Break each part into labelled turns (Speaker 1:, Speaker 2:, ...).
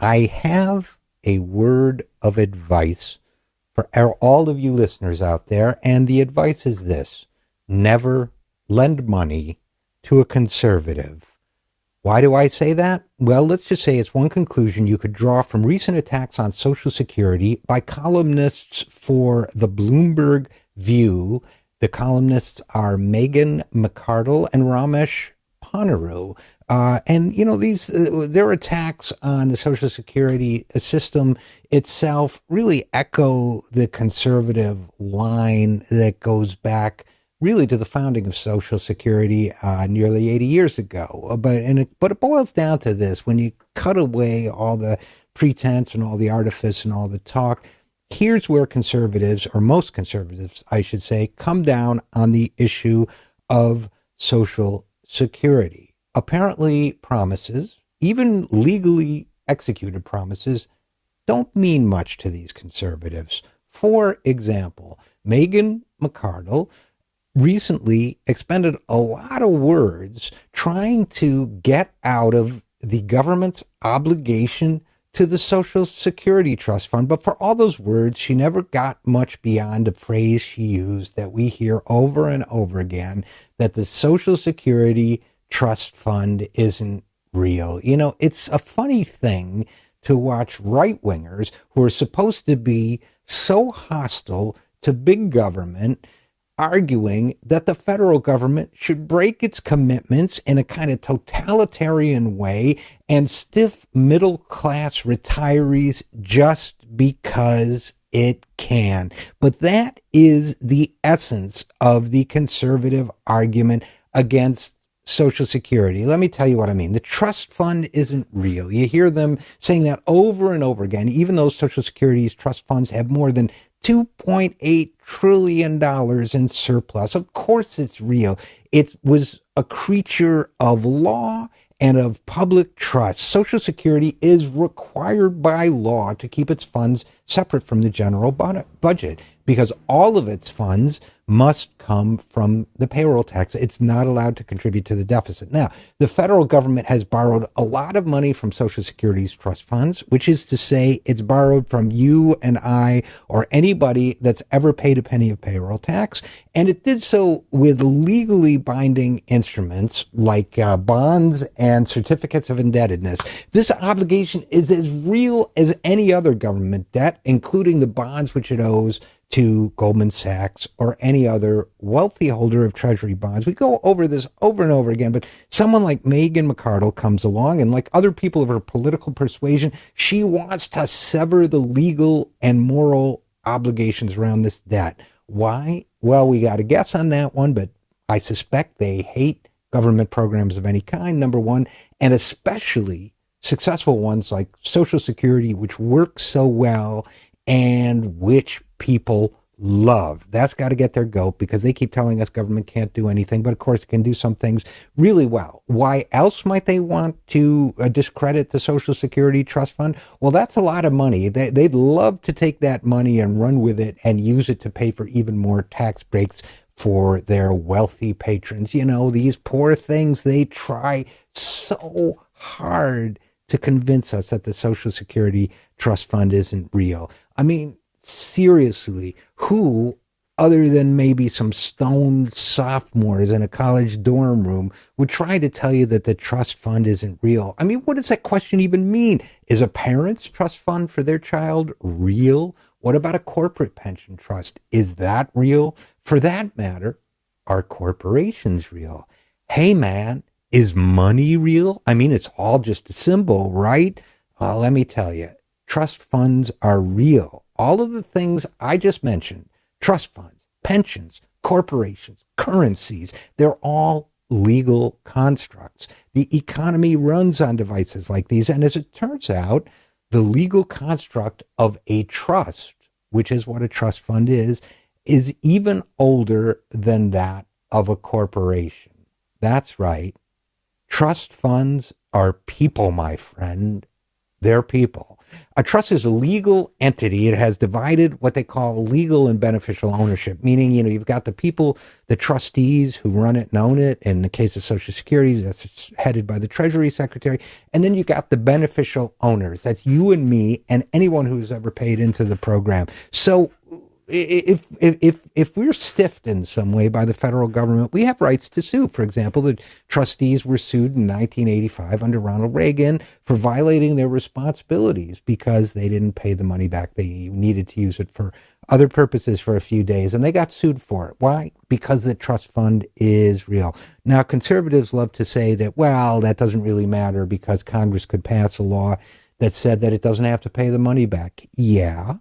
Speaker 1: I have a word of advice for all of you listeners out there, and the advice is this: never lend money to a conservative. Why do I say that? Well, let's just say it's one conclusion you could draw from recent attacks on Social Security by columnists for the Bloomberg View. The columnists are Megan McArdle and Ramesh Ponnuru. Their attacks on the Social Security system itself really echo the conservative line that goes back really to the founding of Social Security nearly 80 years ago. But it boils down to this: when you cut away all the pretense and all the artifice and all the talk, here's where conservatives, or most conservatives, I should say, come down on the issue of Social Security. Apparently, promises, even legally executed promises, don't mean much to these conservatives. For example, Megan McArdle recently expended a lot of words trying to get out of the government's obligation to the Social Security Trust Fund. But for all those words, she never got much beyond a phrase she used that we hear over and over again, that the Social Security Trust Fund isn't real. You know, it's a funny thing to watch right-wingers who are supposed to be so hostile to big government arguing that the federal government should break its commitments in a kind of totalitarian way and stiff middle-class retirees just because it can. But that is the essence of the conservative argument against Social Security. Let me tell you what I mean. The trust fund isn't real. You hear them saying that over and over again, even though Social Security's trust funds have more than $2.8 trillion in surplus. Of course it's real. It was a creature of law and of public trust. Social Security is required by law to keep its funds separate from the general budget because all of its funds must come from the payroll tax. It's not allowed to contribute to the deficit. Now, the federal government has borrowed a lot of money from Social Security's trust funds, which is to say it's borrowed from you and I or anybody that's ever paid a penny of payroll tax. And it did so with legally binding instruments like bonds and certificates of indebtedness. This obligation is as real as any other government debt, including the bonds which it owes to Goldman Sachs or any other wealthy holder of treasury bonds. We go over this over and over again, but someone like Megan McArdle comes along, and like other people of her political persuasion, she wants to sever the legal and moral obligations around this debt. Why? Well, we got a guess on that one, but I suspect they hate government programs of any kind, number one, and especially successful ones like Social Security, which works so well and which people love. That's got to get their goat because they keep telling us government can't do anything, but of course it can do some things really well. Why else might they want to discredit the Social Security Trust Fund? Well, that's a lot of money. They'd love to take that money and run with it and use it to pay for even more tax breaks for their wealthy patrons. You know, these poor things, they try so hard to convince us that the Social Security Trust Fund isn't real. I mean, seriously, who, other than maybe some stoned sophomores in a college dorm room, would try to tell you that the trust fund isn't real? I mean, what does that question even mean? Is a parent's trust fund for their child real? What about a corporate pension trust? Is that real? For that matter, are corporations real? Hey, man, is money real? I mean, it's all just a symbol, right? Well, let me tell you, trust funds are real. All of the things I just mentioned, trust funds, pensions, corporations, currencies, they're all legal constructs. The economy runs on devices like these. And as it turns out, the legal construct of a trust, which is what a trust fund is even older than that of a corporation. That's right. Trust funds are people, my friend. They're people. A trust is a legal entity. It has divided what they call legal and beneficial ownership, meaning, you've got the people, the trustees who run it and own it. In the case of Social Security, that's headed by the Treasury Secretary. And then you got the beneficial owners. That's you and me and anyone who's ever paid into the program. So if we're stiffed in some way by the federal government, we have rights to sue. For example, the trustees were sued in 1985 under Ronald Reagan for violating their responsibilities because they didn't pay the money back. They needed to use it for other purposes for a few days, and they got sued for it. Why? Because the trust fund is real. Now, conservatives love to say that, well, that doesn't really matter because Congress could pass a law that said that it doesn't have to pay the money back. Yeah.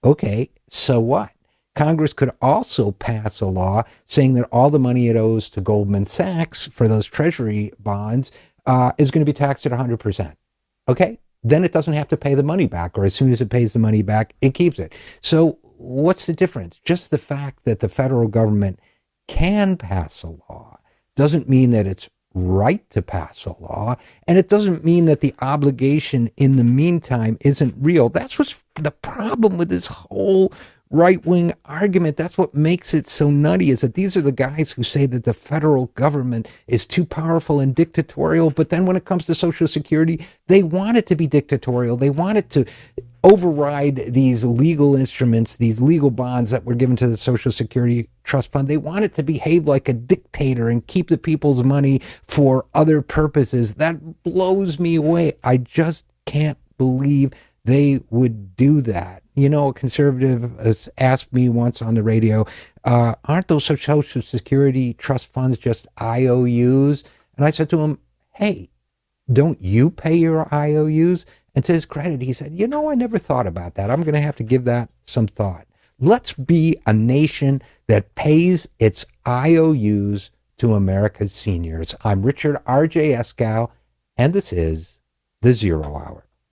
Speaker 1: Okay, so what? Congress could also pass a law saying that all the money it owes to Goldman Sachs for those treasury bonds is going to be taxed at 100%. Okay, then it doesn't have to pay the money back, or as soon as it pays the money back, it keeps it. So what's the difference? Just the fact that the federal government can pass a law doesn't mean that it's right to pass a law, and it doesn't mean that the obligation in the meantime isn't real. That's what's the problem with this whole right-wing argument. That's what makes it so nutty, is that these are the guys who say that the federal government is too powerful and dictatorial, but then when it comes to Social Security, they want it to be dictatorial. They want it to override these legal instruments, these legal bonds that were given to the Social Security Trust Fund. They want it to behave like a dictator and keep the people's money for other purposes. That blows me away. I just can't believe they would do that. A conservative has asked me once on the radio, aren't those Social Security Trust Funds just IOUs? And I said to him, hey, don't you pay your IOUs? And to his credit, he said, I never thought about that. I'm going to have to give that some thought. Let's be a nation that pays its IOUs to America's seniors. I'm Richard RJ Eskow, and this is The Zero Hour.